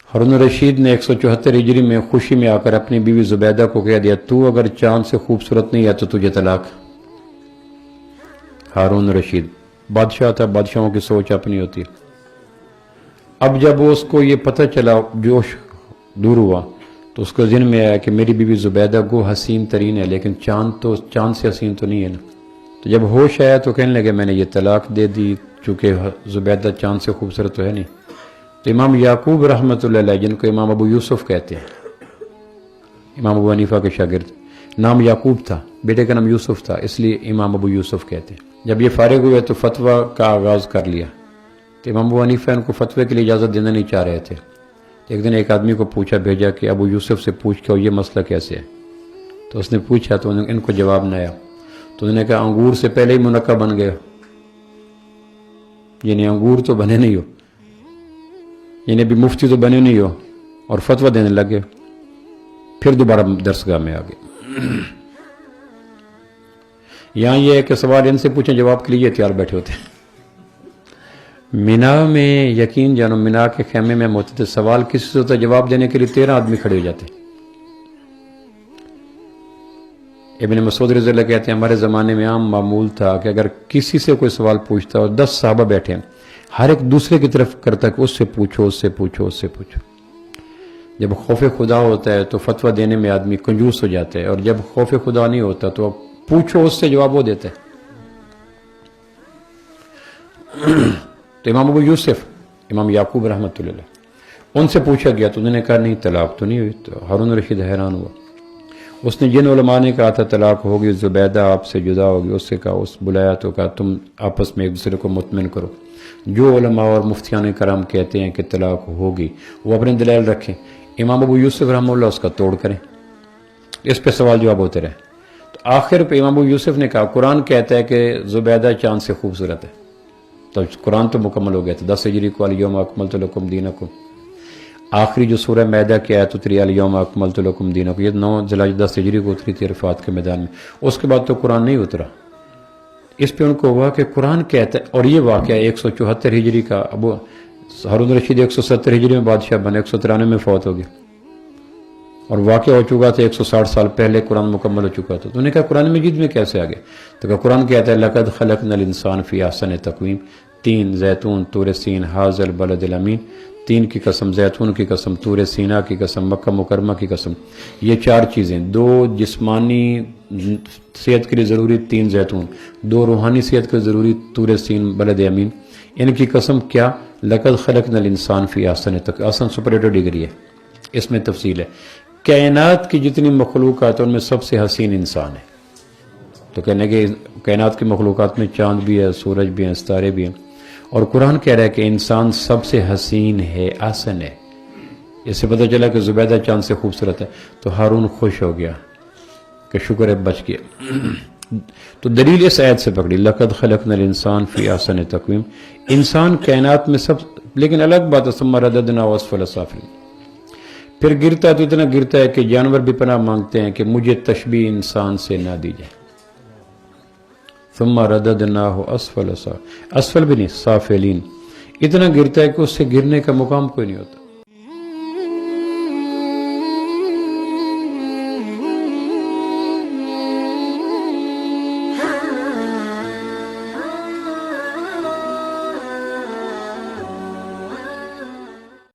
ہارون رشید نے 174 ہجری میں خوشی میں آ کر اپنی بیوی زبیدہ کو کہہ دیا تو اگر چاند سے خوبصورت نہیں ہے تو تجھے طلاق۔ ہارون رشید بادشاہ تھا، بادشاہوں کی سوچ اپنی ہوتی ہے۔ اب جب اس کو یہ پتہ چلا، جوش دور ہوا، تو اس کو ذہن میں آیا کہ میری بیوی زبیدہ گو حسین ترین ہے لیکن چاند سے حسین تو نہیں ہے نا۔ تو جب ہوش آیا تو کہنے لگے میں نے یہ طلاق دے دی چونکہ زبیدہ چاند سے خوبصورت تو ہے نہیں۔ تو امام یعقوب رحمۃ اللہ علیہ، جن کو امام ابو یوسف کہتے ہیں، امام ابو حنیفہ کے شاگرد، نام یعقوب تھا، بیٹے کا نام یوسف تھا، اس لیے امام ابو یوسف کہتے ہیں۔ جب یہ فارغ ہوئے تو فتویٰ کا آغاز کر لیا۔ تو امام ابو حنیفہ ان کو فتوے کے لیے اجازت دینا نہیں چاہ رہے تھے۔ ایک دن ایک آدمی کو پوچھا، بھیجا کہ ابو یوسف سے پوچھ کے یہ مسئلہ کیسے ہے۔ تو اس نے پوچھا تو ان کو جواب نہ آیا۔ تو انہوں نے کہا انگور سے پہلے ہی منقع بن گئے، یعنی انگور تو بنے نہیں ہو، یعنی ابھی مفتی تو بنے نہیں ہو اور فتویٰ دینے لگے۔ پھر دوبارہ درسگاہ میں آگے۔ یہاں یہ ہے کہ سوال ان سے پوچھیں، جواب کے لیے تیار بیٹھے ہوتے ہیں۔ مینا میں یقین جانو، مینا کے خیمے میں ہم ہوتے تھے، سوال کسی سے ہوتا، جواب دینے کے لیے 13 آدمی کھڑے ہو جاتے۔ ابن مسعود رضی اللہ کہتے ہیں ہمارے زمانے میں عام معمول تھا کہ اگر کسی سے کوئی سوال پوچھتا اور 10 صحابہ بیٹھے ہیں، ہر ایک دوسرے کی طرف کرتا کہ اس سے پوچھو، اس سے پوچھو، اس سے پوچھو۔ جب خوف خدا ہوتا ہے تو فتویٰ دینے میں آدمی کنجوس ہو جاتا ہے، اور جب خوف خدا نہیں ہوتا تو پوچھو، اس سے جواب وہ دیتا ہے۔ تو امام ابو یوسف، امام یعقوب رحمۃ اللہ علیہ، ان سے پوچھا گیا تو انہوں نے کہا نہیں طلاق تو نہیں ہوئی۔ تو ہارون رشید حیران ہوا۔ اس نے جن علماء نے کہا تھا طلاق ہوگی، زبیدہ آپ سے جدا ہوگی، اس سے کہا، اس بلایا تو کہا تم آپس میں ایک دوسرے کو مطمئن کرو۔ جو علماء اور مفتیان کرام کہتے ہیں کہ طلاق ہوگی وہ اپنے دلائل رکھیں، امام ابو یوسف رحمہ اللہ اس کا توڑ کریں، اس پہ سوال جواب ہوتے رہے۔ تو آخر پہ امام ابو یوسف نے کہا قرآن کہتا ہے کہ زبیدہ چاند سے خوبصورت ہے، تو قرآن تو مکمل ہو گیا تھا 10 ہجری کو، الیوم اکملت لکم دینکم۔ آخری جو سورہ مائدہ کی آیت اتری الیوم اکملت لکم دینکم، یہ 9 ذی الحجہ 10 ہجری کو اتری تھی عرفات کے میدان میں۔ اس کے بعد تو قرآن نہیں اترا۔ اس پہ ان کو ہوا کہ قرآن کہتا ہے، اور یہ واقعہ 174 ہجری کا، ابو ہارون رشید 170 ہجری میں بادشاہ بنے، 193 میں فوت ہو گیا، اور واقعہ ہو چکا تھا 160 سال پہلے قرآن مکمل ہو چکا تھا۔ تو انہوں نے کہا قرآن مجید میں کیسے آگے؟ تو کہا قرآن کہتا ہے لقد خلقنا الانسان فی احسن تقویم، 3 زیتون، طور سین، ھذا البلد الامین، 3 کی قسم، زیتون کی قسم، طور سینا کی قسم، مکہ مکرمہ کی قسم۔ یہ 4 چیزیں، 2 جسمانی صحت کے لیے ضروری 3 زیتون، 2 روحانی صحت کے لیے ضروری طور سین بلد امین، ان کی قسم کیا؟ لقد خلقنا الانسان فی احسن تقویم۔ احسن سپریٹو ڈگری ہے، اس میں تفصیل ہے۔ کائنات کی جتنی مخلوقات ان میں سب سے حسین انسان ہے۔ تو کہنے کہ کائنات کی مخلوقات میں چاند بھی ہے، سورج بھی ہیں، ستارے بھی ہیں، اور قرآن کہہ رہا ہے کہ انسان سب سے حسین ہے، احسن ہے۔ اس سے پتہ چلا کہ زبیدہ چاند سے خوبصورت ہے۔ تو ہارون خوش ہو گیا کہ شکر ہے بچ گیا۔ تو دلیل اس آیت سے پکڑی، لقد خلقنا الانسان فی احسن تقویم، انسان کائنات میں سب، لیکن الگ بات ہے ثم رددناہ اسفل سافلین، پھر گرتا ہے تو اتنا گرتا ہے کہ جانور بھی پناہ مانگتے ہیں کہ مجھے تشبیہ انسان سے نہ دی جائے۔ ثم رددناہ اسفل بھی نہیں، سافلین، اتنا گرتا ہے کہ اس سے گرنے کا مقام کوئی نہیں ہوتا۔